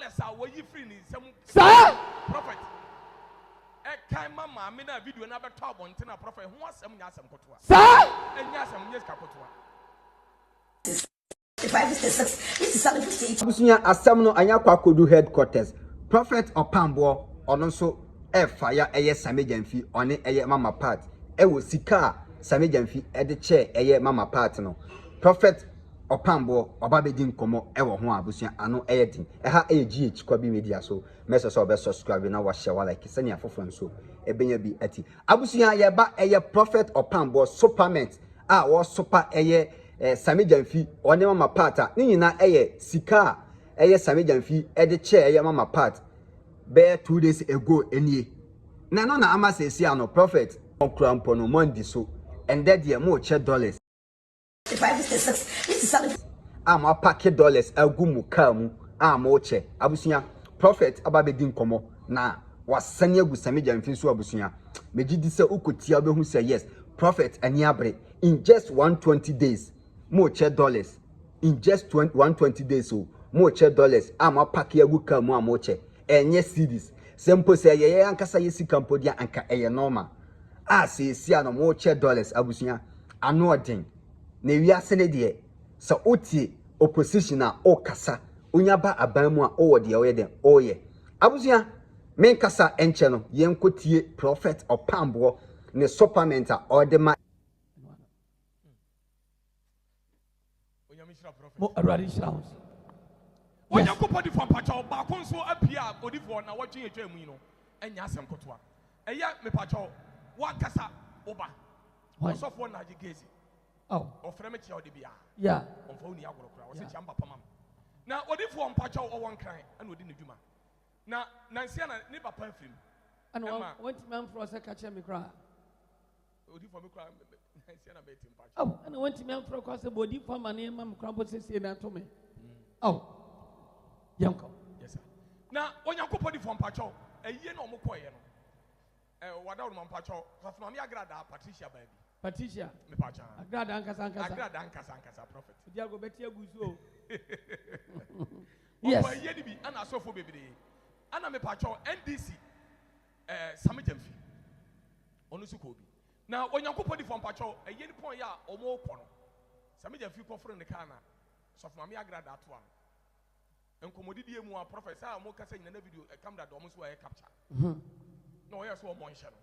dollars are where you free some prophet. Can mama made a video and about top on Tina prophet who was some yasam kotua. Sir, and yasam yes kapotua. Abusunya asam no anya kwa kodu headquarters. Prophet Opambour ono so fire eye Sammy Gyamfi one eye mama part. Ewo sika Sammy Gyamfi de chair eye mama part no. Prophet Opambour obabedi nkomo ewo ho abusunya ano eye din. Eha GH kwa bi media so message so be subscribe na wa share like sani afofo nso ebenya bi ati. Abusunya ye ba eye Prophet Opambour supplement a wo super eye Sammy Gyamfi one mama part ni nyina eye sika eye Sammy Gyamfi de chair eye mama part be 2 days ago enie na no na ama sesi ano prophet okrampo no mondi so and that ye mo che dollars ama pack dollars agu mu ka mu ama che abusunya prophet ababedi nkomo na wasane agu Sammy Gyamfi so abusunya megidi se ukotia obehu say yes prophet ani abre in just 120 days mo che dollars in just 120 days so mo che dollars ama pack agu ka mu ama che enye series sempo say ye ankasa yesi campodia anka eye normal si ano mo che dollars abusunya ano odin na wiase ne de sa oti opposition a o kasa onya ba aban mu a o wode o ye den o ye abusunya men kasa enche no ye nkotie prophet Opambour ne supplement a o de ma onya mishra prophet mo aradi shroud. When you go for the pacho, Baconso appear, Odifo, now watching a Jamino, and Yasam Kotua. A yak me pacho, what casa oba. What's off one Najigasi? Oh, or Fremich or Dibia. yeah. Of only Agro, was a chamba pamam. Now, Odifo pacho or one cry, and we didn't do ma. Now, Nansiana, never perfume. And one man for us, catch me cry. Odifo me cry, Nansiana made him pacho. Oh, and I went to man for across the body for my name, Mam Crumble says, and to me. Oh. Yanko. Yes, sir. Now, when you go for the phone pacho, a year no more quiet. What out man pacho, because Mammy Agradaa, Patricia baby. Patricia, Me pacha. Agradaa Agradaa prophet. Diago Betty Guzo. Yes. Well, ye be an aso for baby. Anna me pacho NDC. Sammy Gyamfi. Onusukobi. Now, when you go for the phone pacho, a year point ya or more pono. Sammy Gyamfi go for in the corner. So Mammy Agradaa one. And commodity more professor, more casting in the video, a camera almost where I capture. No, yes, one more shadow.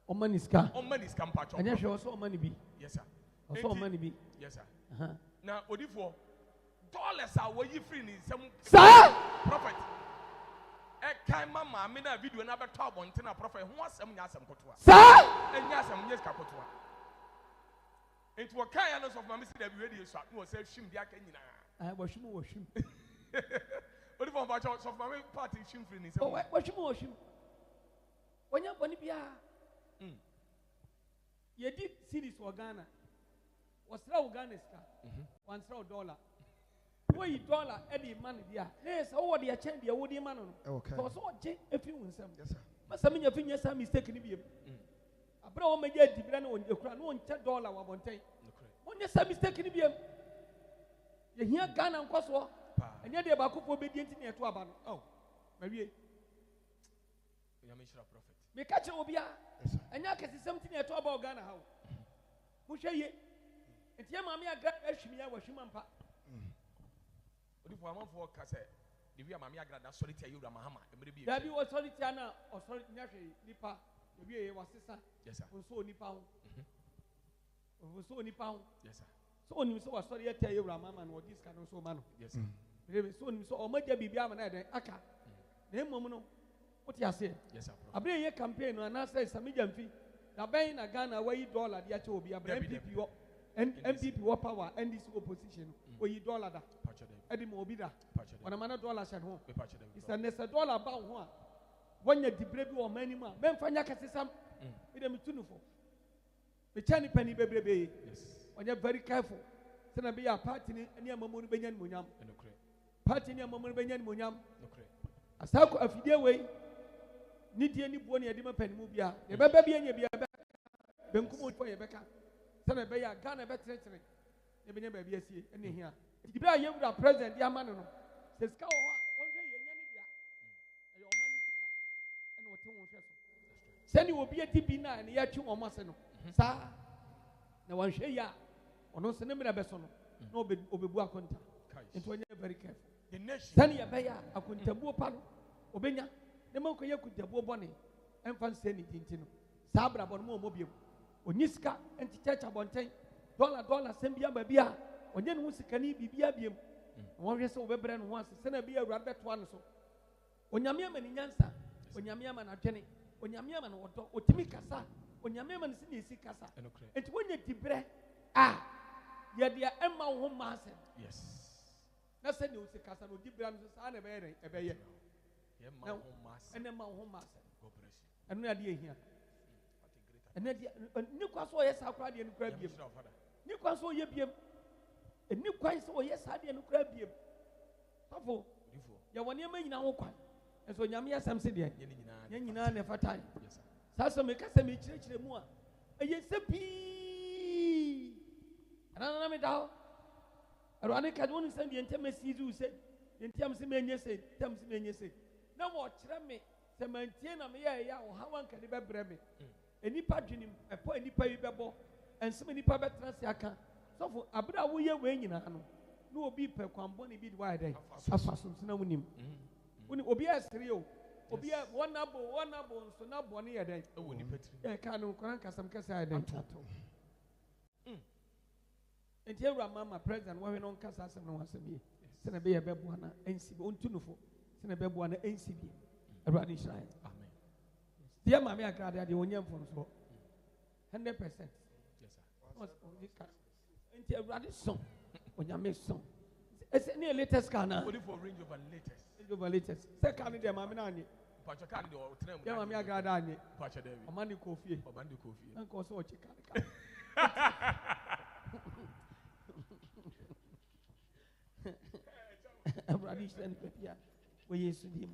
On money ska. On money scam patch. And yes, also money be. Yes, sir. Also money be. Yes, sir. Now, what if $4 are where you free some prophet? A kind mama, I made a video and I talk on Tina prophet who was some yasam kotua. Sir! And yasam yes kapotua. It was kind of my missing every radio shot, no, say shim diakanina. I was shim. What if I'm about of my party shimfree? Oh, what you motion? When you're going to be you did series for Ghana. Was throw Ghana $1 $1. $1 Eddie money there. Yes, oh, the change the woody man. Okay. So, if you win some. Yes, sir. But some of your fingers are mistaken. A bro may get the brand on your crown, $1 one time. When you're mistaken, you hear Ghana and Kosovo. And yet, they are obedient in to Aban. Oh, maybe. Prophet. We catch Obia. And now, can see something at about Ghana. How? Mushay. It's Yamamia got Eshmia was Shumampa. What if one for Cassette? If you are Mamma Agradaa, solitary Mahama, maybe. That was Solitana or Solitary Nipa. Maybe was sister. Yes, sir. So Nipa. So Nipa. Yes, sir. So you saw a story at you, Ramama, or this kind of so man. Yes, sir. So, or maybe be Aka. Name Momono. What you say? Yes, sir. I bring a campaign and I say Sammy Gyamfi. Now, buying a Ghana where $1, the actual be a MPP and MPP what power and this opposition where $1. Eddie Mobida. When a man $1 at home. It's a $1 about one. When you debrave or many more. Ben Fanyaka says some with them to for. The Chinese penny baby. Yes. When you're very careful. Then be a party near Mamun Benyan Munyam. Party near Mamun Benyan Munyam. As how a few way. Need any bonny a dimmer pen mubia. The baby and you be a back. Ben come for your back. Son of Bay, Ghana better. The baby, any here. If you are young, president, Yamano says, go on. Send you be a tibina and yachu or maseno. Sa na one share ya or no cinema besono. No be obebua conta. Into very careful. The nation. Send ya beya a kuntabu palo. Obenya. The monk ya could tabo bonnet. And fancy anything. Sabra bon mo mobile. Oniska and church abontain. $1 sembia babia. Onye musikani bibia biem. One year so Webran once, send a beer rabbit one so. Onyamia man in Yansa, Onyamia man attorney, Onyamia man or Timikasa, Onyamia man Sini Casa. And when you debre, yet the Emma home master. Yes. That's a new Casa, no Dibram, a bear. And Emma home master. And we are here. And then Newcastle, yes, I cried in crab. Newcastle, you a new Christ, oh yes, I didn't grab you. Papa, you want your man now, and so Yamia Sam said, Yanina never time. Sasa make us a church the more. A yes, a pea. And I am it out. Aronica don't send the intimacy to say, in terms of many say, terms of many say. No more tremme, the maintain of me, or how one can ever breme. Any patron, a poor any payable, and so many public transiaka. So for Abra, we are weighing on no be per quamboni bit wide. Assassin, no winning. When Obia Rio, Obia one abo, so now Bonnie a day. Oh, I can't crank some cassa. And here, Mamma President, where we don't cast us and once a be. Send a beer bebuana, NCB, on Tunufo, send a bebuana, NCB, a running shrine. Amen. Dear Mamma Agradaa, the one young from so 100%. Yes, sir. Into a radish song when you make song. It's any latest canna. What if for range of a latest? Range of a latest. Second, dear Mamma, Pachakandi or Mamma Agradaa, Pacha, Amandi Kofi, or Bandu Kofi, and Coso Chica. Radish and Pepia, where you see him.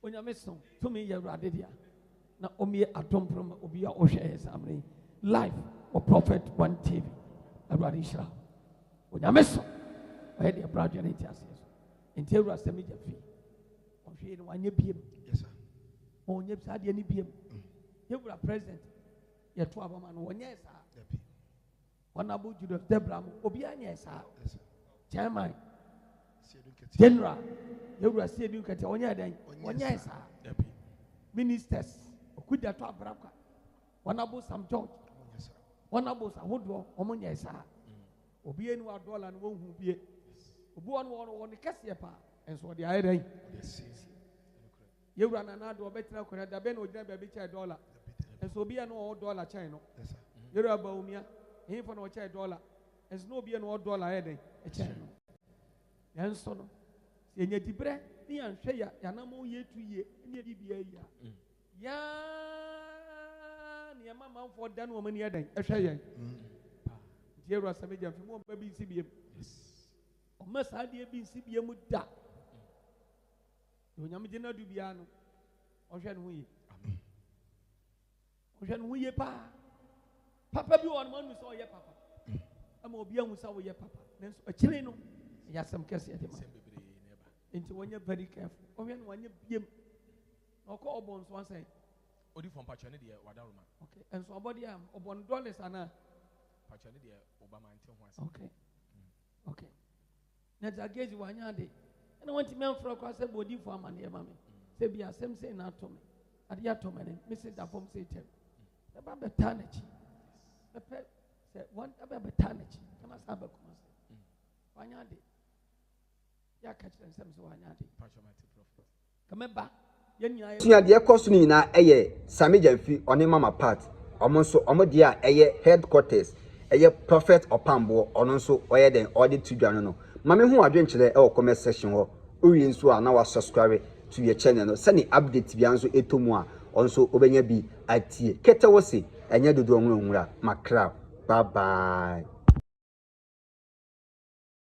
When you make song, to me, you're radidia. Now, Omi Atom from Obia Osha Sammy, live or Prophet One TV. Agradaa. When you miss, I had a brother in it. Interior Sammy Gyamfi. On she one year PM. Yes, sir. On your side, any PM. You were president. You're 12 man, 1 year, sir. One about you, Debra, Obia, yes, sir. Chairman, General, you were saying you can tell 1 year, 1 year, sir. Ministers, could that talk, Braka? One about some George. One about a woodwalk, Omonia, sir. Obi any $1 and won't be one the Cassiapa, and so the idea. You run another better, the Ben would never be $1, and so be an old $1 China. You're a Baumia, he for no $1, and so be an old $1 a China. And so, in your debre, the and Shaya, Yanamo year 2 year, near the year. Ya, near Mamma for done woman yet, a Shaya. Dear Sammy Gyamfi, more baby CBM. Or must I be CBM with that? You know, do Biano. Ocean we. Ocean we, pa. Papa, you on one who saw your papa. I'm Obian who saw your papa. Then a Chileno. Yes, some case at him. Into when you're very careful. Or when you or call bones one say. Odi from Pachanidi, Wadaruma. Okay, and so body am $1 and Pachanidi, Obama until once. Okay. Okay. That's a gauge 1 year day. And I want to make for a cross a body for my dear mammy. Say, be a same say not to me. At the atom, Mrs. Dafom say, about the tarnish. The pet said, one about the tarnish. Come as have a command. 1 year day. Ya catch them some 1 year day. Pachamati prophet. Come back. Tia de cost ni na Sammy Gyamfi on mama part. Omonso omodia headquarters. Prophet OPAMBOUR ono nso oye den audit to dwan no. Mame hu adwenkyere comment section ho. Owi nso a na wa subscribe to your channel no. Sani update bia nso etomu a onso obenya bi atie. Kete wo se enye dodo onwura makra. Bye bye.